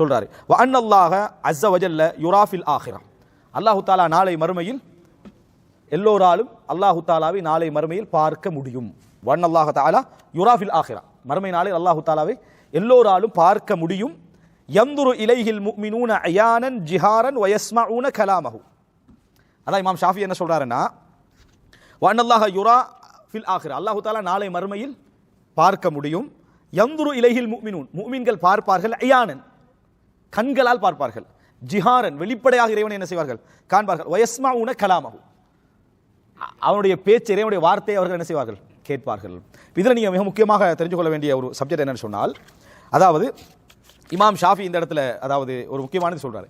சொல்றாரு. வ அன்னல்லாஹ அஸ்ஸ வஜல்ல யுராஃபில் ஆখিরা, அல்லாஹ் தஆலா நாளை மறுமையில் எல்லோராலும் அல்லாஹ் தஆலாவை நாளை மறுமையில் பார்க்க முடியும். வ அன்னல்லாஹ தஆலா யுராஃபில் ஆখিরা, மறுமை நாளில் அல்லாஹ் தஆலாவை எல்லோராலும் பார்க்க முடியும். யன்துரு இலைஹில் முஃமினூன அயானன் ஜிஹாரன் வ யஸ்மஊன கலாமஹு. அதான் இமாம் ஷாஃபி என்ன சொல்றாருன்னா, வ அன்னல்லாஹ யுரா ஃபில் ஆখিরা, அல்லாஹ் தஆலா நாளை மறுமையில் பார்க்க முடியும். யன்துரு இலைஹில் முஃமினூன், முஃமின்கள் பார்ப்பார்கள். அயானன், கண்களால் பார்ப்பார்கள். ஜிஹாரன், வெளிப்படையாக இறைவனை என்ன செய்வார்கள், காண்பார்கள். வ யஸ்மஊன கலாமஹு, அவனுடைய பேச்சு, இறைவனுடைய வார்த்தையை அவர்கள் என்ன செய்வார்கள், கேட்பார்கள். இதில் நீங்கள் மிக முக்கியமாக தெரிஞ்சு கொள்ள வேண்டிய ஒரு சப்ஜெக்ட் என்னன்னு சொன்னால், அதாவது இமாம் ஷாஃபி இந்த இடத்துல அதாவது ஒரு முக்கியமானது சொல்றாரு.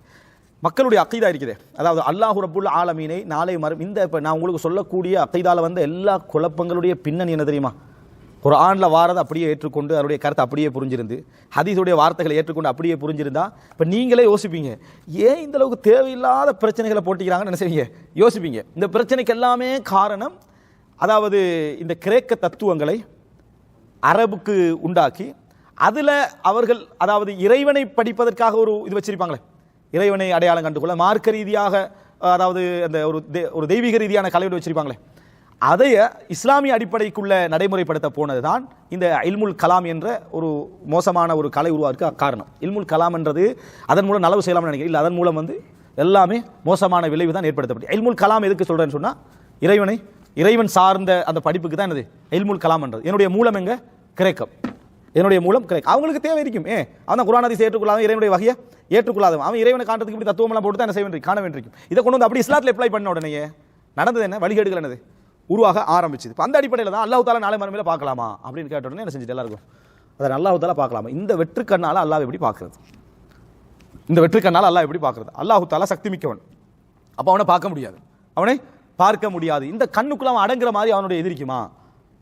மக்களுடைய அக்கீதா இருக்குது, அதாவது அல்லாஹு ரப்புல் ஆலமீனை நாளை இந்த இப்போ நான் உங்களுக்கு சொல்லக்கூடிய அக்கீதால வந்த எல்லா குழப்பங்களுடைய பின்னணி என்ன தெரியுமா? குர்ஆன்ல வாரதை அப்படியே ஏற்றுக்கொண்டு அதனுடைய கருத்தை அப்படியே புரிஞ்சிருந்து, ஹதீஸுடைய வார்த்தைகளை ஏற்றுக்கொண்டு அப்படியே புரிஞ்சிருந்தா, இப்போ நீங்களே யோசிப்பீங்க, ஏன் இந்த அளவுக்கு தேவையில்லாத பிரச்சனைகளை போட்டிக்கிறாங்கன்னு என்ன செய்வீங்க, யோசிப்பீங்க. இந்த பிரச்சனைக்கு எல்லாமே காரணம், அதாவது இந்த கிரேக்க தத்துவங்களை அரபுக்கு உண்டாக்கி அதில் அவர்கள் அதாவது இறைவனை படிப்பதற்காக ஒரு இது வச்சிருப்பாங்களே, இறைவனை அடையாளம் கண்டுகொள்ள மார்க்க ரீதியாக, அதாவது அந்த ஒரு தெய்வீக ரீதியான கலையோடு வச்சிருப்பாங்களே, அதைய இஸ்லாமிய அடிப்படைக்குள்ள நடைமுறைப்படுத்த போனது தான் இந்த இல்முல் கலாம் என்ற ஒரு மோசமான ஒரு கலை உருவாக்க காரணம். இல்முல் கலாம் என்றது அதன் மூலம் நலவு செய்யலாம்னு நினைக்கிறேன், இல்லை அதன் மூலம் எல்லாமே மோசமான விளைவு தான் ஏற்படுத்தப்பட்டது. இல்முல் கலாம் எதுக்கு சொல்றேன்னு சொன்னா, இறைவன் சார்ந்த அந்த படிப்புக்கு தான் என்னது இல்முல் கலாம் என்றது. என்னுடைய மூலம் எங்க, கிரேக்கம், என்னுடைய மூலம் கிரேக்கம். அவங்களுக்கு தேவை இருக்கும், அவன் குர்ஆன் ஹதீஸ் ஏற்றுக்கொள்ளாத, இறைவனுடைய வகையை ஏற்றுக்கொள்ளாதவன், அவன் இறைவனை காண்றதுக்கு இப்படி தத்துவமெல்லாம் போட்டு தான் என்ன செய்ய வேண்டிய காண வேண்டியிருக்கும். இதை கொண்டு வந்து அப்படி இஸ்லாத்தில் அப்ளை பண்ண உடனே நடந்தது என்ன, வழிகேடுகள் என்னது உருவாக ஆரம்பிச்சது. அந்த அடிப்படையில் தான் அல்லாஹ் தஆலா நாளை மறுமையில பார்க்கலாமா அப்படின்னு கேட்ட உடனே என்ன செஞ்சுட்டு எல்லாருக்கும் அதை அல்லாஹ் தஆலா பார்க்கலாமா, இந்த வெற்று கண்ணால் அல்லாஹ் எப்படி பார்க்கறது, இந்த வெற்று கண்ணால் அல்லாஹ் எப்படி பார்க்கறது? அல்லாஹ் தஆலா சக்தி மிக்கவன், அப்போ அவனை பார்க்க முடியாது, அவனை பார்க்க முடியாது. இந்த கண்ணுக்குள்ள அவன் அடங்குற மாதிரி அவனுடைய எதிரிக்குமா?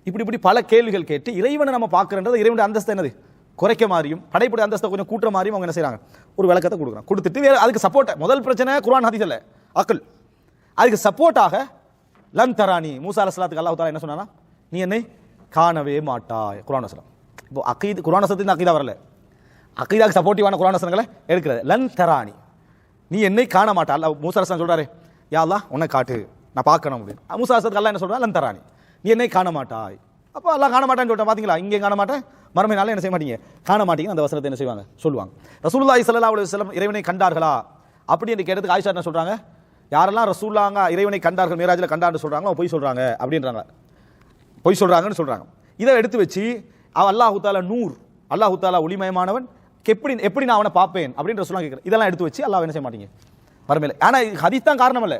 இப்படி பல கேள்விகள் கேட்டு இறைவனை நம்ம பார்க்கறது, இறைவனுடைய அந்தஸ்தை என்னது குறைக்க மாதிரியும், படைப்புடைய அந்தஸ்தை கொஞ்சம் கூட்டுற மாதிரியும் அவங்க என்ன செய்றாங்க, ஒரு விளக்கத்தை கொடுக்குறாங்க. கொடுத்துட்டு வேற அதுக்கு சப்போர்ட், முதல் பிரச்சனை குர்ஆன் ஹதீஸ் அல்ல, அக்ல். அதுக்கு சப்போர்ட்டாக லன் தரானி, மூசா அலைஹிஸ்ஸலாத்துக்கு அல்லாஹ் தஆலா என்ன சொன்னானா, நீ என்னை காணவே மாட்டாய். குர்ஆன் வசனம். இப்போ அகீத் குர்ஆன் வசனத்தின் அகீதா வரல, அகீதாக்கு சப்போர்ட்டிவான குர்ஆன் வசனங்களை எடுக்கிறது. லன் தரானி, நீ என்னை காண மாட்டா. அல்லாஹ் மூசா அலைஹிஸ்ஸலாம் சொல்றாரு, யா அல்லாஹ் உன்னை காட்டு, நான் பார்க்கணும் அப்படின்னு. மூசா அலைஹிஸ்ஸலாத்துக்கு அல்லாஹ் என்ன சொல்றாரு, லன் தரானி, நீ என்னை காண மாட்டாய். அப்போ அல்லாஹ் காண மாட்டான்னு சொல்லிட்டா, பாத்தீங்களா, இங்கே காண மாட்டேன், மறுமை நாளில் என்ன செய்ய மாட்டீங்க, காண மாட்டீங்க. அந்த வசனத்தை என்ன செய்வாங்க, சொல்லுவாங்க. ரசூலுல்லாஹி ஸல்லல்லாஹு அலைஹி வஸல்லம் இறைவனை கண்டார்களா அப்படி என்று கேட்டதுக்கு ஆயிஷா என்ன சொல்றாங்க, யாரெல்லாம் ரசூலுல்லாஹ் இறைவனை கண்டார்கள், மிராஜில் கண்டான்னு சொல்றாங்களோ பொய் சொல்றாங்க அப்படின்றாங்க, பொய் சொல்றாங்கன்னு சொல்றாங்க. இதை எடுத்து வச்சு அல்லாஹ் தஆலா நூர், அல்லாஹ் தஆலா ஒளிமயமானவன், எப்படி நான் அவனை பார்ப்பேன் அப்படின்னு ரசூலுல்லாஹ் கேட்குறேன். இதெல்லாம் எடுத்து வச்சு அல்லாஹ் என்ன செய்ய மாட்டீங்க மறுமையில. ஆனால் ஹதீஸ் தான் காரணம் இல்லை,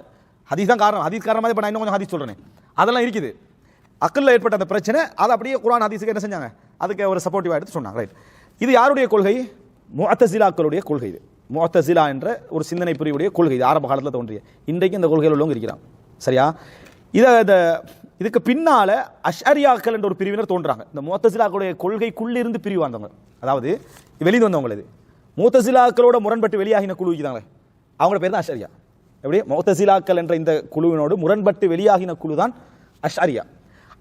ஹதீஸ் தான் காரணம். ஹதீஸ் காரணமாக இப்போ நான் இன்னும் கொஞ்சம் ஹதீஸ் சொல்றேன், அதெல்லாம் இருக்குது. அக்கல்ல ஏற்பட்ட அந்த பிரச்சனை அதை அப்படியே குர்ஆன் ஹதீஸுக்கு என்ன செஞ்சாங்க, அதுக்கு ஒரு சப்போர்ட்டிவாக எடுத்து சொன்னாங்க. ரைட். இது யாருடைய கொள்கை, முஅத்தஸிலாக்களுடைய கொள்கை. இது முஅத்தஸிலா என்ற ஒரு சிந்தனை பிரிவுடைய கொள்கை, இது ஆரம்ப காலத்தில் தோன்றிய. இன்றைக்கு இந்த கொள்கையில் உள்ளவங்க இருக்கிறாங்க, சரியா? இதுக்கு பின்னால அஷ்அரியாக்கள் என்ற ஒரு பிரிவினர் தோன்றாங்க. இந்த முஅத்தஸிலாக்களுடைய கொள்கைக்குள்ளிருந்து பிரிவு வந்தவங்க, அதாவது வெளியே வந்தவங்க. இது முஅத்தஸிலாக்களோட முரண்பட்டு வெளியாகின குழு இருக்கிறாங்களே, அவங்களோட பேர் தான் அஷ்அரியா. எப்படி முஅத்தஸிலாக்கள் என்ற இந்த குழுவினோடு முரண்பட்டு வெளியாகின குழு தான் அஷ்அரியா.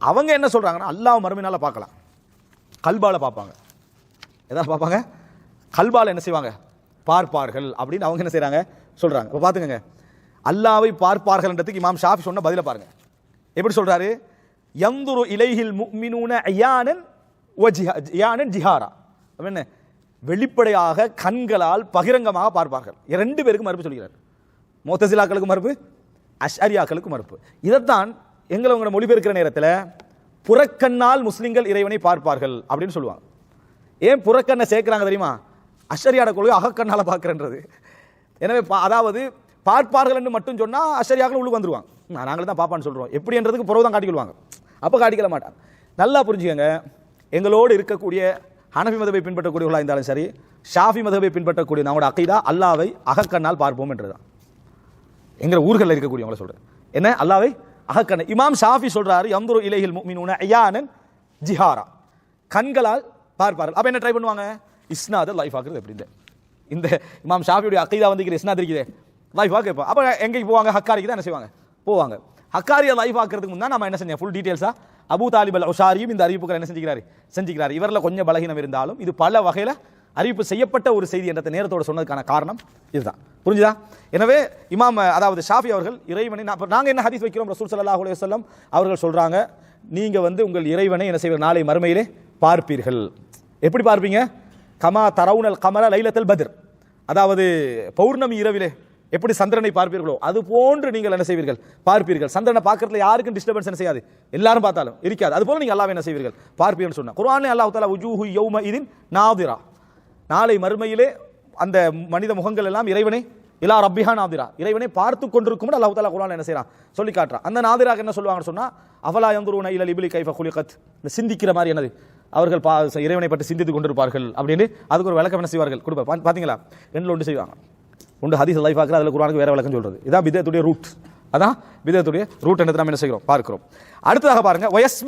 அவங்க என்ன சொல்றாங்கன்னா, அல்லாஹ் மறுமையினால பார்க்கலாம், கல்பால பார்ப்பாங்க. எதாவது பார்ப்பாங்க, கல்பால என்ன செய்வாங்க, பார்ப்பார்கள் அப்படின்னு அவங்க என்ன செய்றாங்க சொல்றாங்க. இப்போ பார்த்துக்கங்க, அல்லாஹ்வை பார்ப்பார்கள்ன்றதுக்கு இமாம் ஷாஃபி சொன்ன பதில பாருங்க. எப்படி சொல்றாரு, யன்துரு இலைஹில் முஃமினூன அயானன் வ ஜிஹாரா. என்ன, வெளிப்படையாக கண்களால் பகிரங்கமாக பார்ப்பார்கள். ரெண்டு பேருக்கு மறுப்பு சொல்கிறார். முஅத்தஸிலாக்களுக்கு மறுப்பு, அஷ்அரியாக்களுக்கு மறுப்பு. இதைத்தான் எங்களை உங்களை மொழிபெயர்க்கிற நேரத்தில் புறக்கண்ணால் முஸ்லிம்கள் இறைவனை பார்ப்பார்கள் அப்படின்னு சொல்லுவாங்க. ஏன் புறக்கண்ணை சேர்க்கிறாங்க தெரியுமா? அஷ்அரியாட கொள்கை அகக்கண்ணால பார்க்கிறன்றது. எனவே அதாவது பார்ப்பார்கள் என்று மட்டும் சொன்னா அஷ்அரியாக்கள் உள்ளுக்கு வந்துருவாங்க, நாங்களும் தான் பாப்பான்னு சொல்றோம் எப்படின்றதுக்கு புறவு தான் காட்டிக்கொள்வாங்க, அப்போ காட்டிக்கல மாட்டாங்க. நல்லா புரிஞ்சுக்கங்க, எங்களோடு இருக்கக்கூடிய ஹனஃபி மதபை பின்பற்றக்கூடியவர்களாக இருந்தாலும் சரி, ஷாஃபி மதபை பின்பற்றக்கூடிய நம்மளோட அகீதா அல்லாவை அகக்கண்ணால் பார்ப்போம் என்றதுதான். எங்க ஊர்களில் இருக்கக்கூடியவங்களை சொல்றேன், என்ன, அல்லாவை அகக்கண்ண. இமாம் ஷாஃபி சொல்றாரு, யன்துரு இலைஹில் முஃமினூன அயானன் ஜிஹாரா, கண்களால் பார்ப்பார்கள். அப்ப என்ன ட்ரை பண்ணுவாங்க, இஸ்னாத லைஃப் ஆக்குறது எப்படி? இந்த இமாம் ஷாஃபியுடைய அகீதா வந்து இஸ்னாத் இருக்குது, லைஃப் ஆக்க இப்போ அப்போ எங்கே போவாங்க, ஹக்காரிக்கு தான் என்ன செய்வாங்க போவாங்க. ஹக்காரியை லைஃப் ஆக்குறதுக்கு முன்னா நம்ம என்ன செஞ்சோம், ஃபுல் டீட்டெயில்ஸா அபூ தாலிப் அல் உஷாரியும் இந்த அறிவிப்புகள் என்ன செஞ்சுக்கிறாரு. இவரில் கொஞ்சம் பலகீனம் இருந்தாலும் இது பல வகையில் அறிவிப்பு செய்யப்பட்ட ஒரு செய்தி என்ற நேரத்தோட சொன்னதுக்கான காரணம் இதுதான். புரிஞ்சுதா? எனவே இமாம் அதாவது ஷாஃபி அவர்கள் இறைவனை நாங்கள் என்ன ஹதீஸ் வைக்கிறோம், ரசூல் ஸல்லல்லாஹு அலைஹி வஸல்லம் அவர்கள் சொல்றாங்க, நீங்க உங்கள் இறைவனை என்ன செய்வீர்கள், நாளை மறுமையிலே பார்ப்பீர்கள். எப்படி பார்ப்பீங்க? கமா தரவுனல் கமர லைலத்தல் பத்ர், அதாவது பௌர்ணமி இரவிலே எப்படி சந்திரனை பார்ப்பீர்களோ அது போன்று நீங்கள் என்ன செய்வீர்கள், பார்ப்பீர்கள். சந்திரனை பார்க்கறதுல யாருக்கும் டிஸ்டர்பன்ஸ் என்ன செய்யாது, எல்லாரும் பார்த்தாலும் இருக்காது. அது போல நீங்க அல்லாஹ்வை என்ன செய்வீர்கள், பார்ப்பீர்கள் சொன்னா. குர்ஆனிலே அல்லாஹ் தஆலா உஜூஹு யௌம இதின் நாதிரா, நாளை மறுமையிலே அந்த மனித முகங்கள் எல்லாம் இறைவனை இலா ரப்பிஹா நாதிரா, இறைவனை பார்த்து கொண்டிருக்கும் அல்லாஹ் தஆலா குர்ஆன்ல என்ன செய்றான், சொல்லி காட்டுறான். அந்த நாதிராக்கு என்ன சொல்லுவாங்கன்னு சொன்னா, அஃபலா யன்துரூன இலல் இப்லி கைஃப குலிகத், இந்த சிந்திக்கிற மாதிரி என்னது, அவர்கள் இறைவனை பற்றி சிந்தித்துக் கொண்டிருப்பார்கள் அப்படின்னு அதுக்கு ஒரு விளக்கம் என்ன செய்வார்கள் கொடுப்பார். பாத்தீங்களா, ரெண்டுல ஒன்று செய்வாங்க. ஒன்று ஹதீஸ் லைஃப் ஆக்குற, அதில் குர்ஆனுக்கு வேற விளக்கம் சொல்றது. இதான் பிதத்துடைய ரூட், அதான் பிதத்துடைய ரூட் என்றதை நாம் என்ன செய்கிறோம் பார்க்கிறோம். அடுத்ததாக பாருங்க,